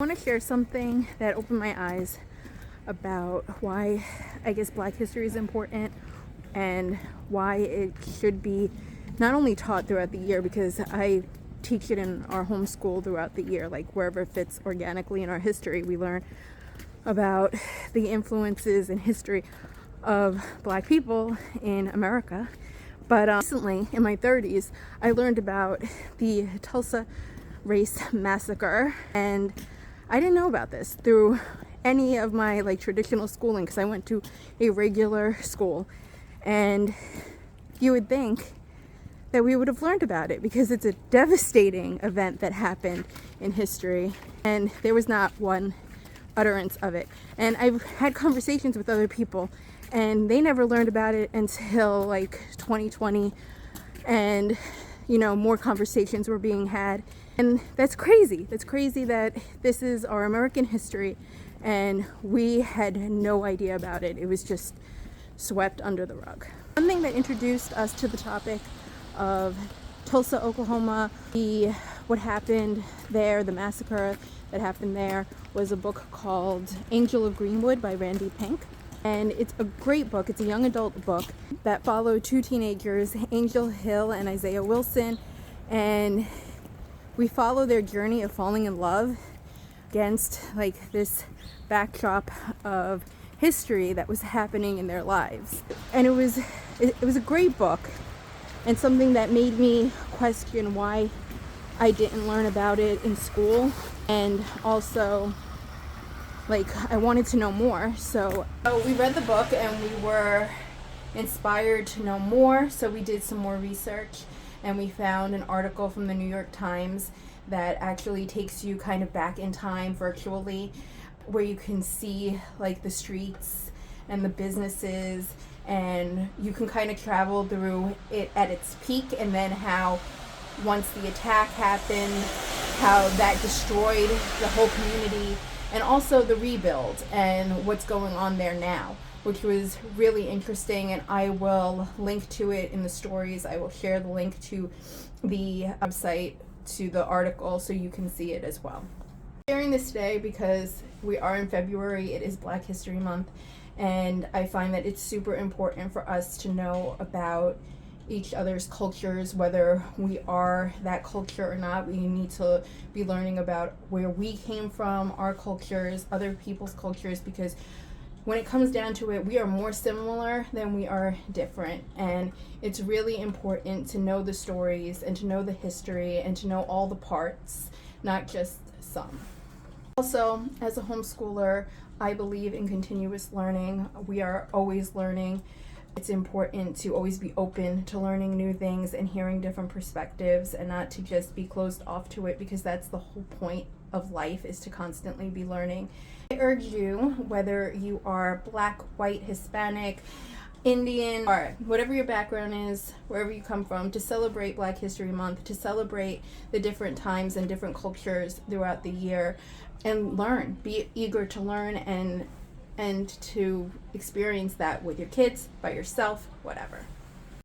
I want to share something that opened my eyes about why I guess Black history is important and why it should be not only taught throughout the year, because I teach it in our homeschool throughout the year, like wherever it fits organically in our history. We learn about the influences and history of Black people in America. But recently, in my 30s, I learned about the Tulsa race massacre, and I didn't know about this through any of my traditional schooling, because I went to a regular school, and you would think that we would have learned about it because it's a devastating event that happened in history, and there was not one utterance of it. And I've had conversations with other people, and they never learned about it until 2020, and more conversations were being had. And that's crazy. That's crazy that this is our American history and we had no idea about it. It was just swept under the rug. One thing that introduced us to the topic of Tulsa, Oklahoma, what happened there, the massacre that happened there, was a book called Angel of Greenwood by Randy Pink. And it's a great book. It's a young adult book that followed two teenagers, Angel Hill and Isaiah Wilson, and we follow their journey of falling in love against this backdrop of history that was happening in their lives. And it was a great book, and something that made me question why I didn't learn about it in school, and also I wanted to know more. So we read the book and we were inspired to know more, so we did some more research, and we found an article from the New York Times that actually takes you kind of back in time virtually, where you can see the streets and the businesses, and you can kind of travel through it at its peak, and then how once the attack happened, how that destroyed the whole community, and also the rebuild and what's going on there now, which was really interesting. And I will link to it in the stories. I will share the link to the website, to the article, so you can see it as well. Sharing this today because we are in February. It is Black History Month, and I find that it's super important for us to know about each other's cultures, whether we are that culture or not. We need to be learning about where we came from, our cultures, other people's cultures, because when it comes down to it, we are more similar than we are different. And it's really important to know the stories and to know the history and to know all the parts, not just some. Also, as a homeschooler, I believe in continuous learning. We are always learning. It's important to always be open to learning new things and hearing different perspectives, and not to just be closed off to it, because that's the whole point of life, is to constantly be learning. I urge you, whether you are Black, white, Hispanic, Indian, or whatever your background is, wherever you come from, to celebrate Black History Month, to celebrate the different times and different cultures throughout the year, and learn. Be eager to learn and to experience that with your kids, by yourself, whatever.